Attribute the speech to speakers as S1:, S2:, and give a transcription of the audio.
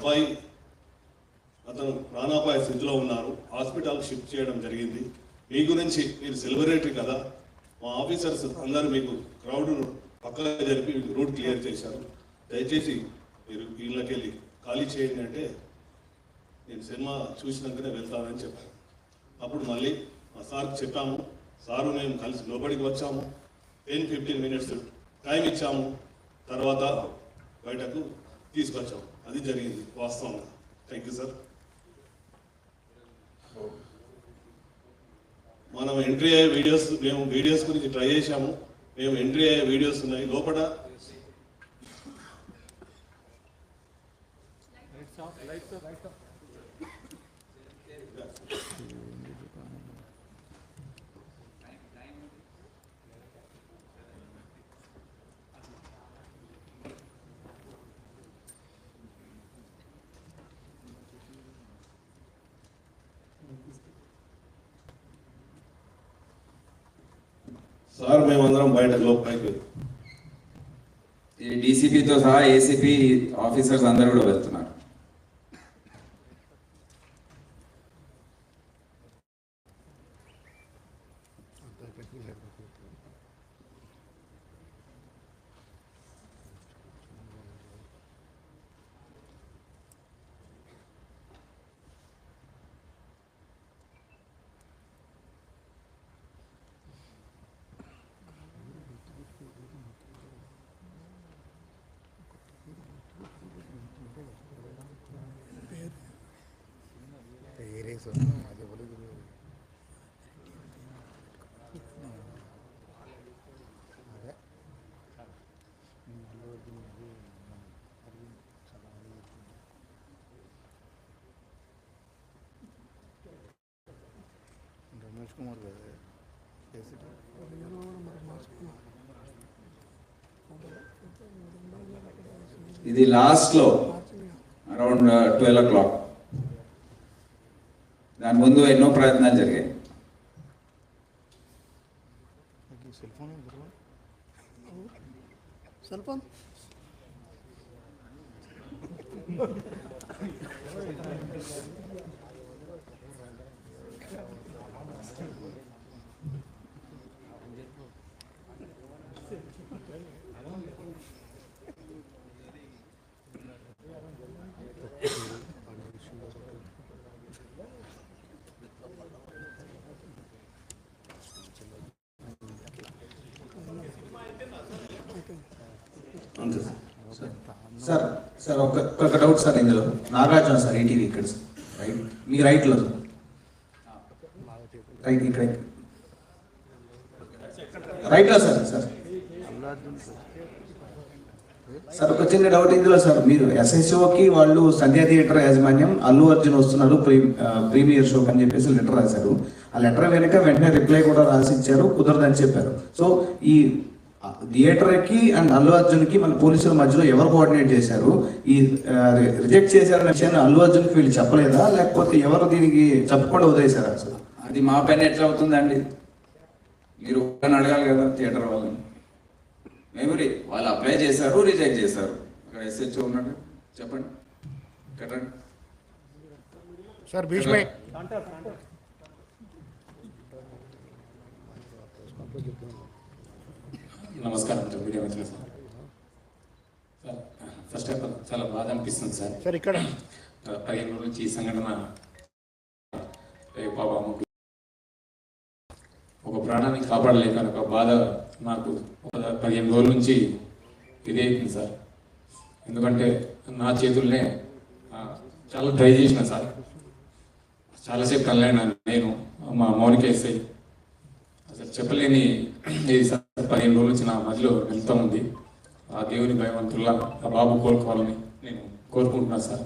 S1: అబ్బాయి అతను ప్రాణాపాయ స్థితిలో ఉన్నారు, హాస్పిటల్కి షిఫ్ట్ చేయడం జరిగింది. మీ గురించి మీరు సెలబ్రిటీ కదా, మా ఆఫీసర్స్ అందరూ మీకు క్రౌడ్ను పక్కన జరిపి రూట్ క్లియర్ చేశారు. దయచేసి మీరు వీళ్ళకి వెళ్ళి ఖాళీ చేయండి అంటే నేను సినిమా చూసినాకనే వెళ్తానని చెప్పాను. అప్పుడు మళ్ళీ మా సార్కి చెప్పాము, సారు మేము కలిసి లోపలికి వచ్చాము, 10-15 minutes టైం ఇచ్చాము, తర్వాత బయటకు తీసుకొచ్చాము. అది జరిగింది వాస్తవంగా. Thank you sir. మనం ఎంట్రీ అయ్యే వీడియోస్, మేము వీడియోస్ గురించి ట్రై చేశాము. మేము ఎంట్రీ అయ్యే వీడియోస్ ఉన్నాయి లోపల. సార్ మేమందరం బయట లోపలికి
S2: డీసీపీతో సహా ఏసీపీ ఆఫీసర్స్ అందరూ కూడా వెళ్తున్నారు.
S3: రమేష్ కుమార్
S2: ఇది లాస్ట్ లో అరౌండ్ 12 o'clock. దాని ముందు ఎన్నో ప్రయత్నాలు జరిగాయి.
S3: సెల్ ఫోన్
S1: అంతే
S4: సార్. సార్ ఒక డౌట్ సార్, ఇందులో నాగార్జున సార్ ఈటీవీ ఇక్కడ రైట్, మీ రైట్లో రైట్ ఇక్కడ రైట్లో సార్. సార్ సార్ ఒక చిన్న డౌట్ ఇందులో సార్, మీరు ఎస్ఎస్ఓకి వాళ్ళు సంధ్యా థియేటర్ యాజమాన్యం అల్లు అర్జున్ వస్తున్నారు ప్రీమియర్ షోకి అని చెప్పేసి లెటర్ రాశారు. ఆ లెటర్ వెనుక వెంటనే రిప్లై కూడా రాసిచ్చారు, కుదరదని చెప్పారు. సో ఈ థియేటర్కి అండ్ అల్లు అర్జున్కి మన పోలీసుల మధ్యలో ఎవరు కోఆర్డినేట్ చేశారు? ఈ రిజెక్ట్ చేశారనే విషయాన్ని అల్లు అర్జున్కి వీళ్ళు చెప్పలేదా, లేకపోతే ఎవరు దీనికి చెప్పకుండా వదిలేశారా? అసలు
S2: అది మా పైన ఎట్లా అవుతుందండి? మీరు అడగాలి కదా థియేటర్ వాళ్ళని. మెమరీ వాళ్ళు అప్లై చేశారు, రిజెక్ట్ చేశారు. అక్కడ ఎస్హెచ్ఓ ఉన్నాడు, చెప్పండి కట్టండి
S3: సార్. భీష్మే
S5: నమస్కారం మీడియా మిత్రులు. సార్ ఫస్ట్ ఆఫ్ ఆల్ చాలా బాధ అనిపిస్తుంది సార్.
S3: సార్ ఇక్కడ
S5: 15 రోజుల నుంచి ఈ సంఘటన పాపం ఒక ప్రాణాన్ని కాపాడలేక ఒక బాధ నాకు 15 రోజుల నుంచి ఇదే అవుతుంది సార్. ఎందుకంటే నా చేతుల్నే చాలా ట్రై చేసిన సార్, చాలాసేపు కనలేను నేను, మా మౌనిక ఎస్ఐ. అసలు చెప్పలేని ఇది సార్ 15 రోజుల నుంచి నా మధ్యలో వెళ్తూ ఉంది. ఆ దేవుని భయవంతుల్లా ఆ బాబు కోలుకోవాలని నేను కోరుకుంటున్నాను సార్.